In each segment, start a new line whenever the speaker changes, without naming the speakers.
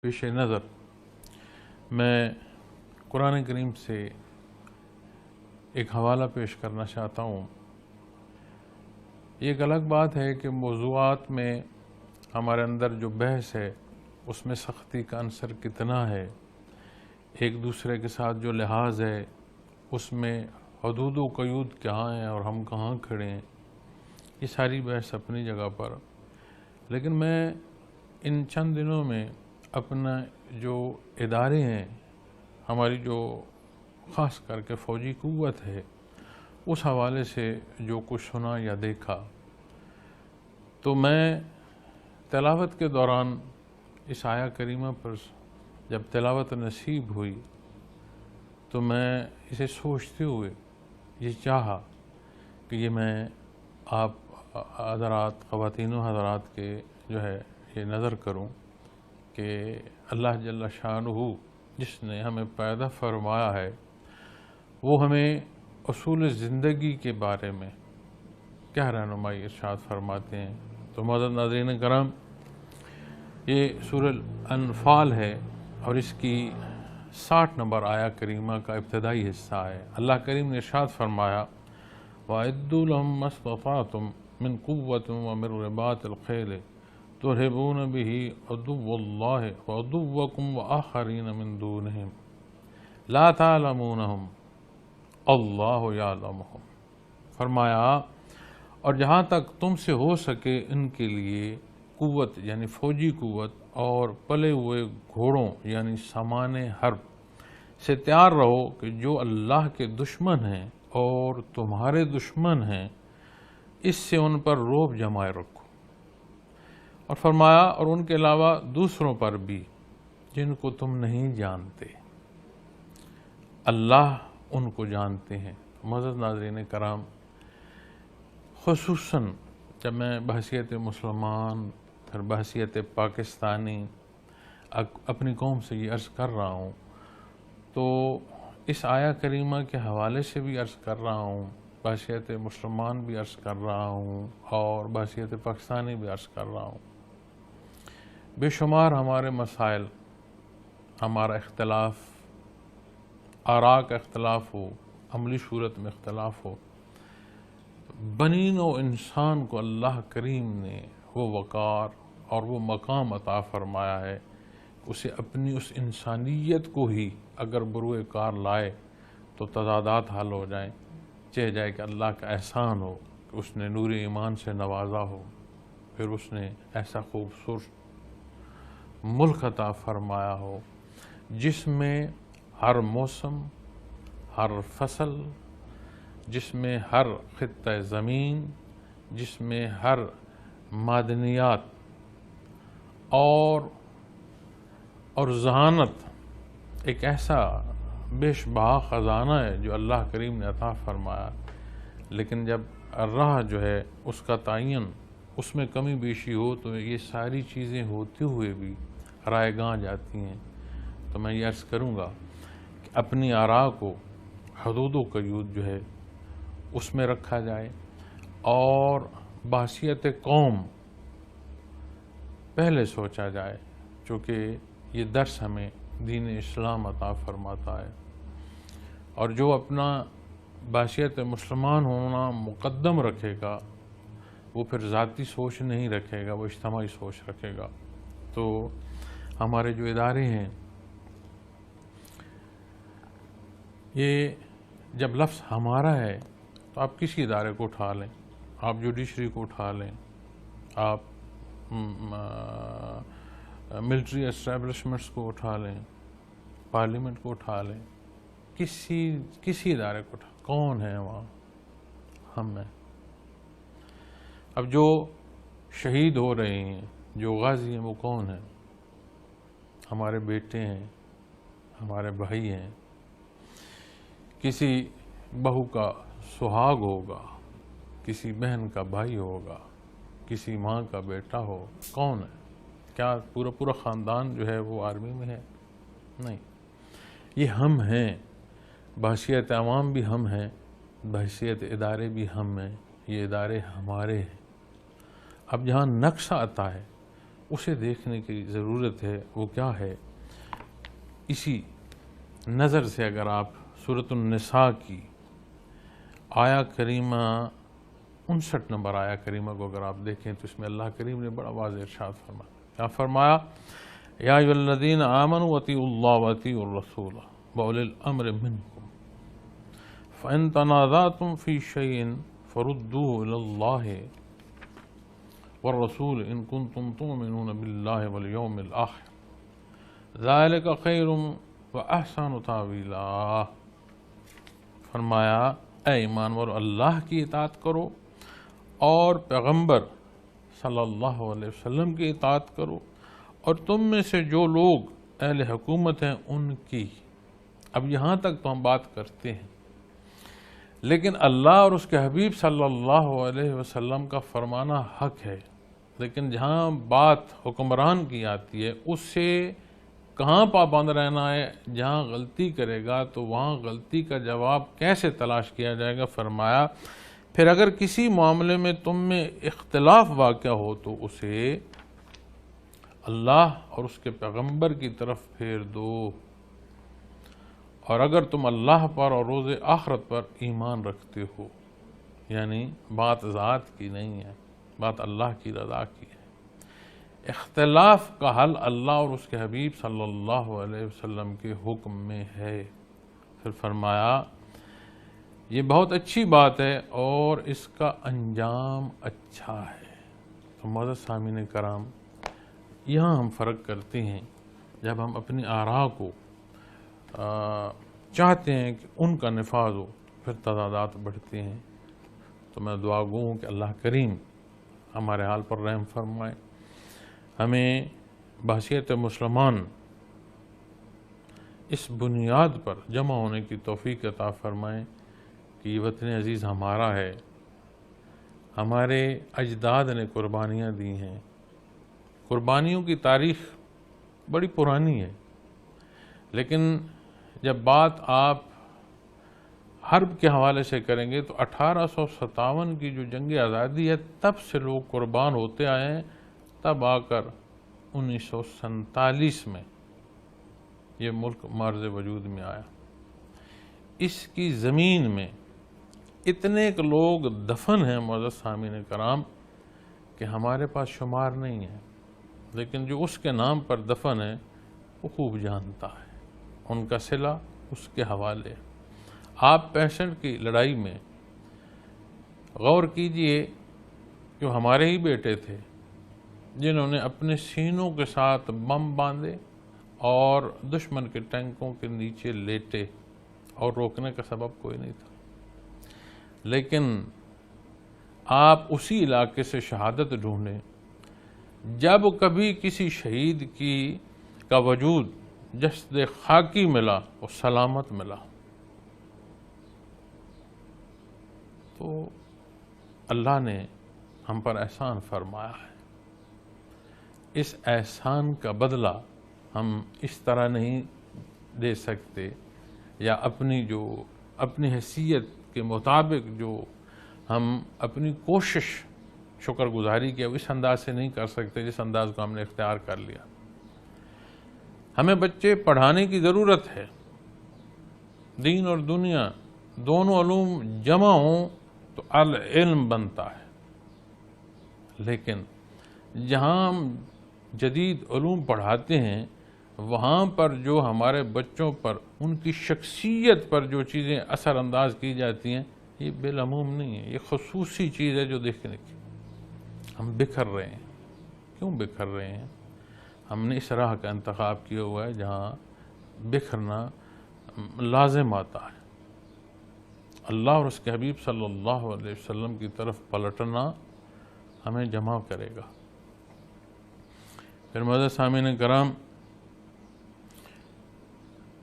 پیش نظر میں قرآن کریم سے ایک حوالہ پیش کرنا چاہتا ہوں۔ یہ ایک الگ بات ہے کہ موضوعات میں ہمارے اندر جو بحث ہے اس میں سختی کا عنصر کتنا ہے، ایک دوسرے کے ساتھ جو لحاظ ہے اس میں حدود و قیود کہاں ہیں اور ہم کہاں کھڑے ہیں، یہ ساری بحث اپنی جگہ پر۔ لیکن میں ان چند دنوں میں اپنا جو ادارے ہیں، ہماری جو خاص کر کے فوجی قوت ہے، اس حوالے سے جو کچھ سنا یا دیکھا، تو میں تلاوت کے دوران اس آیہ کریمہ پر جب تلاوت نصیب ہوئی تو میں اسے سوچتے ہوئے یہ چاہا کہ یہ میں آپ حضرات، خواتین و حضرات کے جو ہے یہ نظر کروں کہ اللہ جل شانہ جس نے ہمیں پیدا فرمایا ہے وہ ہمیں اصول زندگی کے بارے میں کیا رہنمائی ارشاد فرماتے ہیں۔ تو معزز ناظرین کرام، یہ سورہ الانفال ہے اور اس کی 60 نمبر آیہ کریمہ کا ابتدائی حصہ ہے۔ اللہ کریم نے ارشاد فرمایا وَأَعِدُّوا لَهُم مَّا اسْتَطَعْتُم مِّن قُوَّةٍ وَمِن رِّبَاطِ الْخَيْلِ تُرْهِبُونَ بِهِ عَدُوَّ اللَّهِ وَعَدُوَّكُمْ وَآخَرِينَ مِن دُونِهِمْ لَا تَعْلَمُونَهُمْ اللَّهُ يَعْلَمُهُمْ۔ فرمایا اور جہاں تک تم سے ہو سکے ان کے لیے قوت یعنی فوجی قوت اور پلے ہوئے گھوڑوں یعنی سامان حرب سے تیار رہو کہ جو اللہ کے دشمن ہیں اور تمہارے دشمن ہیں اس سے ان پر رعب جمائے رکھو۔ اور فرمایا اور ان کے علاوہ دوسروں پر بھی جن کو تم نہیں جانتے، اللہ ان کو جانتے ہیں۔ معزز ناظرین کرام، خصوصاً جب میں بحیثیت مسلمان پھر بحیثیت پاکستانی اپنی قوم سے یہ عرض کر رہا ہوں تو اس آیہ کریمہ کے حوالے سے بھی عرض کر رہا ہوں، بحیثیت مسلمان بھی عرض کر رہا ہوں اور بحیثیت پاکستانی بھی عرض کر رہا ہوں۔ بے شمار ہمارے مسائل، ہمارا اختلاف، آراء کا اختلاف ہو، عملی صورت میں اختلاف ہو، بنی نوع انسان کو اللہ کریم نے وہ وقار اور وہ مقام عطا فرمایا ہے، اسے اپنی اس انسانیت کو ہی اگر بروئے کار لائے تو تضادات حل ہو جائیں، چاہے جائے کہ اللہ کا احسان ہو کہ اس نے نور ایمان سے نوازا ہو، پھر اس نے ایسا خوبصورت ملک عطا فرمایا ہو جس میں ہر موسم، ہر فصل، جس میں ہر خطہ زمین، جس میں ہر معدنیات اور ذہانت ایک ایسا بیش بہا خزانہ ہے جو اللہ کریم نے عطا فرمایا، لیکن جب راہ جو ہے اس کا تعین اس میں کمی بیشی ہو تو یہ ساری چیزیں ہوتے ہوئے بھی رائے گاں جاتی ہیں۔ تو میں یہ عرض کروں گا کہ اپنی آراء کو حدود و قیود جو ہے اس میں رکھا جائے اور بحیثیت قوم پہلے سوچا جائے، چونکہ یہ درس ہمیں دین اسلام عطا فرماتا ہے، اور جو اپنا بحیثیت مسلمان ہونا مقدم رکھے گا وہ پھر ذاتی سوچ نہیں رکھے گا، وہ اجتماعی سوچ رکھے گا۔ تو ہمارے جو ادارے ہیں، یہ جب لفظ ہمارا ہے تو آپ کسی ادارے کو اٹھا لیں، آپ جوڈیشری کو اٹھا لیں، آپ ملٹری اسٹیبلشمنٹس کو اٹھا لیں، پارلیمنٹ کو اٹھا لیں، کسی ادارے کو اٹھا، کون ہے وہاں؟ ہم ہیں۔ اب جو شہید ہو رہے ہیں، جو غازی ہیں، وہ کون ہیں؟ ہمارے بیٹے ہیں، ہمارے بھائی ہیں۔ کسی بہو کا سہاگ ہوگا، کسی بہن کا بھائی ہوگا، کسی ماں کا بیٹا ہو، کون ہے؟ کیا پورا خاندان جو ہے وہ آرمی میں ہے؟ نہیں، یہ ہم ہیں، بحیثیت عوام بھی ہم ہیں، بحیثیت ادارے بھی ہم ہیں، یہ ادارے ہمارے ہیں۔ اب جہاں نقص آتا ہے اسے دیکھنے کی ضرورت ہے. وہ کیا ہے؟ اسی نظر سے اگر آپ سورۃ النساء کی آیا کریمہ 59 نمبر آیا کریمہ کو اگر آپ دیکھیں تو اس میں اللہ کریم نے بڑا واضح ارشاد فرمایا. کیا فرمایا؟ یا ایھا الذین آمنوا اطیعوا اللہ واطیعوا الرسول واولی الامر منکم فإن تنازعتم فی شیء فردوه الی اللہ والرسول ان کنتم تؤمنون باللہ والیوم الآخر ذالک خیر واحسن تاویلا. فرمایا اے ایمان والو اللہ کی اطاعت کرو اور پیغمبر صلی اللہ علیہ وسلم کی اطاعت کرو اور تم میں سے جو لوگ اہل حکومت ہیں ان کی. اب یہاں تک تو ہم بات کرتے ہیں، لیکن اللہ اور اس کے حبیب صلی اللہ علیہ وسلم کا فرمانا حق ہے. لیکن جہاں بات حکمران کی آتی ہے اس سے کہاں پابند رہنا ہے؟ جہاں غلطی کرے گا تو وہاں غلطی کا جواب کیسے تلاش کیا جائے گا؟ فرمایا پھر اگر کسی معاملے میں تم میں اختلاف واقع ہو تو اسے اللہ اور اس کے پیغمبر کی طرف پھیر دو، اور اگر تم اللہ پر اور روز آخرت پر ایمان رکھتے ہو. یعنی بات ذات کی نہیں ہے، بات اللہ کی رضا کی ہے. اختلاف کا حل اللہ اور اس کے حبیب صلی اللہ علیہ وسلم کے حکم میں ہے. پھر فرمایا یہ بہت اچھی بات ہے اور اس کا انجام اچھا ہے. تو معزز سامعین کرام، یہاں ہم فرق کرتے ہیں. جب ہم اپنی آراء کو چاہتے ہیں کہ ان کا نفاذ ہو پھر تضادات بڑھتے ہیں. تو میں دعا گو ہوں کہ اللہ کریم ہمارے حال پر رحم فرمائے، ہمیں بحیثیت مسلمان اس بنیاد پر جمع ہونے کی توفیق عطا فرمائے کہ یہ وطن عزیز ہمارا ہے، ہمارے اجداد نے قربانیاں دی ہیں. قربانیوں کی تاریخ بڑی پرانی ہے، لیکن جب بات آپ حرب کے حوالے سے کریں گے تو 1857 کی جو جنگ آزادی ہے تب سے لوگ قربان ہوتے آئے ہیں. تب آ کر 1947 میں یہ ملک معرض وجود میں آیا. اس کی زمین میں اتنے لوگ دفن ہیں معزز سامعین کرام کہ ہمارے پاس شمار نہیں ہے، لیکن جو اس کے نام پر دفن ہے وہ خوب جانتا ہے. ان کا صلہ اس کے حوالے. آپ 65 کی لڑائی میں غور کیجئے کہ ہمارے ہی بیٹے تھے جنہوں نے اپنے سینوں کے ساتھ بم باندھے اور دشمن کے ٹینکوں کے نیچے لیٹے اور روکنے کا سبب کوئی نہیں تھا. لیکن آپ اسی علاقے سے شہادت ڈھونڈیں. جب کبھی کسی شہید کا وجود جسد خاکی ملا اور سلامت ملا تو اللہ نے ہم پر احسان فرمایا ہے. اس احسان کا بدلہ ہم اس طرح نہیں دے سکتے، یا اپنی حیثیت کے مطابق جو ہم اپنی کوشش شکر گزاری کی اس انداز سے نہیں کر سکتے جس انداز کو ہم نے اختیار کر لیا. ہمیں بچے پڑھانے کی ضرورت ہے. دین اور دنیا دونوں علوم جمع ہوں تو العلم بنتا ہے. لیکن جہاں ہم جدید علوم پڑھاتے ہیں وہاں پر جو ہمارے بچوں پر ان کی شخصیت پر جو چیزیں اثر انداز کی جاتی ہیں یہ بالعموم نہیں ہے، یہ خصوصی چیز ہے جو دیکھنے کی. ہم بکھر رہے ہیں. کیوں بکھر رہے ہیں؟ ہم نے اس راہ کا انتخاب کیا ہوا ہے جہاں بکھرنا لازم آتا ہے. اللہ اور اس کے حبیب صلی اللہ علیہ وسلم کی طرف پلٹنا ہمیں جمع کرے گا. پھر معزز سامعین کرام،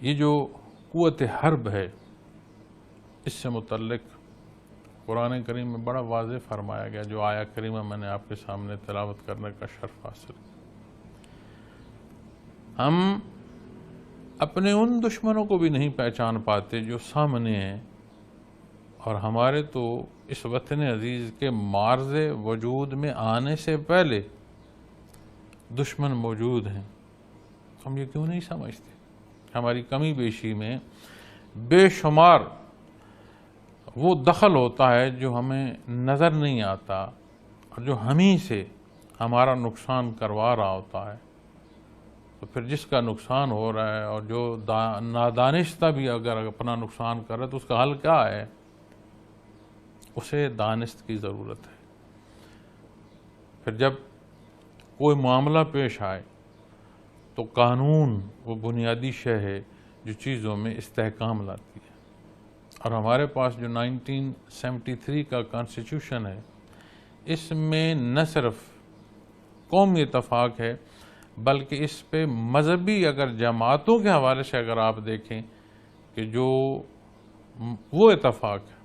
یہ جو قوت حرب ہے اس سے متعلق قرآن کریم میں بڑا واضح فرمایا گیا. جو آیا کریمہ میں نے آپ کے سامنے تلاوت کرنے کا شرف حاصل. ہم اپنے ان دشمنوں کو بھی نہیں پہچان پاتے جو سامنے ہیں، اور ہمارے تو اس وطن عزیز کے معرض وجود میں آنے سے پہلے دشمن موجود ہیں، ہم یہ کیوں نہیں سمجھتے؟ ہماری کمی بیشی میں بے شمار وہ دخل ہوتا ہے جو ہمیں نظر نہیں آتا اور جو ہم ہی سے ہمارا نقصان کروا رہا ہوتا ہے۔ تو پھر جس کا نقصان ہو رہا ہے اور جو نادانشتہ بھی اگر اپنا نقصان کر رہا ہے تو اس کا حل کیا ہے؟ اسے دانست کی ضرورت ہے۔ پھر جب کوئی معاملہ پیش آئے تو قانون وہ بنیادی شے ہے جو چیزوں میں استحکام لاتی ہے، اور ہمارے پاس جو 1973 کا کانسٹیٹیوشن ہے اس میں نہ صرف قومی اتفاق ہے بلکہ اس پہ مذہبی اگر جماعتوں کے حوالے سے اگر آپ دیکھیں کہ جو وہ اتفاق ہے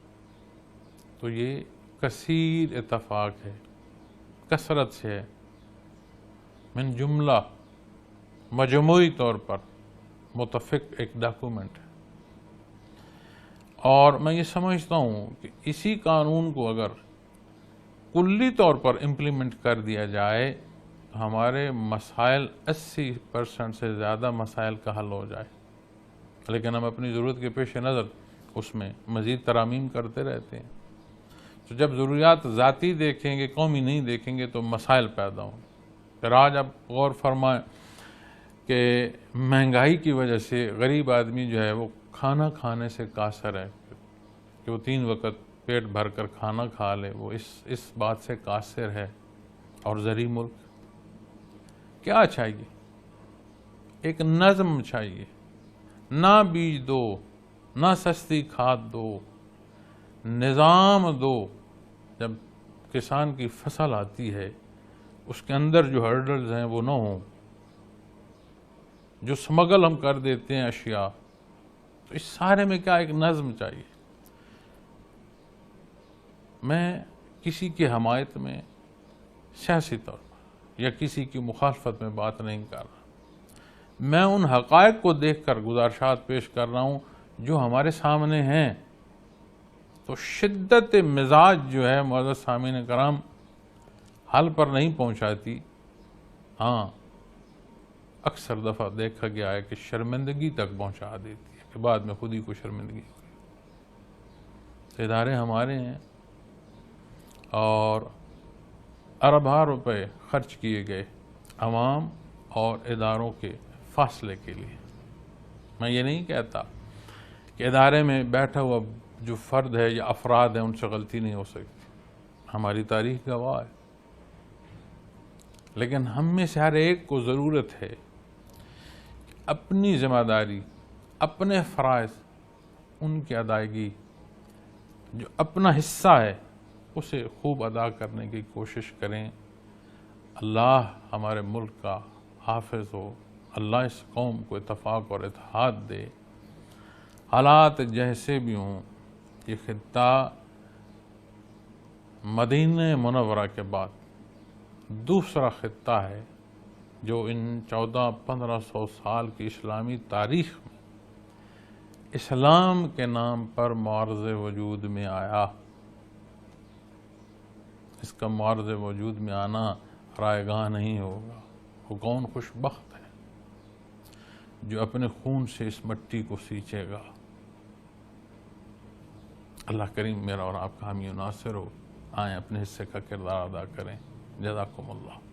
تو یہ کثیر اتفاق ہے، کثرت سے ہے، من جملہ مجموعی طور پر متفق ایک ڈاکومنٹ ہے۔ اور میں یہ سمجھتا ہوں کہ اسی قانون کو اگر کلی طور پر امپلیمنٹ کر دیا جائے تو ہمارے مسائل 80% سے زیادہ مسائل کا حل ہو جائے، لیکن ہم اپنی ضرورت کے پیش نظر اس میں مزید ترامیم کرتے رہتے ہیں۔ تو جب ضروریات ذاتی دیکھیں گے، قومی نہیں دیکھیں گے تو مسائل پیدا ہوں۔ پھر آج آپ غور فرمائیں کہ مہنگائی کی وجہ سے غریب آدمی جو ہے وہ کھانا کھانے سے قاصر ہے کہ وہ 3 وقت پیٹ بھر کر کھانا کھا لے، وہ اس بات سے قاصر ہے۔ اور زرعی ملک کیا چاہیے؟ ایک نظم چاہیے، نہ بیج دو، نہ سستی کھاد دو، نظام دو۔ جب کسان کی فصل آتی ہے اس کے اندر جو ہرڈلز ہیں وہ نہ ہوں، جو سمگل ہم کر دیتے ہیں اشیاء، تو اس سارے میں کیا ایک نظم چاہیے۔ میں کسی کی حمایت میں سیاسی طور پر یا کسی کی مخالفت میں بات نہیں کر رہا، میں ان حقائق کو دیکھ کر گزارشات پیش کر رہا ہوں جو ہمارے سامنے ہیں۔ تو شدت مزاج جو ہے معزز سامعین کرام حل پر نہیں پہنچاتی، ہاں اکثر دفعہ دیکھا گیا ہے کہ شرمندگی تک پہنچا دیتی ہے کہ بعد میں خود ہی کو شرمندگی ہوئی۔ ادارے ہمارے ہیں اور ارباں روپے خرچ کیے گئے عوام اور اداروں کے فاصلے کے لیے۔ میں یہ نہیں کہتا کہ ادارے میں بیٹھا ہوا جو فرد ہے یا افراد ہیں ان سے غلطی نہیں ہو سکتی، ہماری تاریخ گواہ ہے، لیکن ہم میں سے ہر ایک کو ضرورت ہے اپنی ذمہ داری، اپنے فرائض، ان کی ادائیگی، جو اپنا حصہ ہے اسے خوب ادا کرنے کی کوشش کریں۔ اللہ ہمارے ملک کا حافظ ہو، اللہ اس قوم کو اتفاق اور اتحاد دے۔ حالات جیسے بھی ہوں، یہ خطہ مدینہ منورہ کے بعد دوسرا خطہ ہے جو ان 1400-1500 سال کی اسلامی تاریخ میں اسلام کے نام پر معرض وجود میں آیا۔ اس کا معرض وجود میں آنا رائے گاہ نہیں ہوگا۔ وہ کون خوش بخت ہے جو اپنے خون سے اس مٹی کو سینچے گا۔ اللہ کریم میرا اور آپ کا حامی و ناصر ہو۔ آئیں اپنے حصے کا کردار ادا کریں۔ جزاکم اللہ۔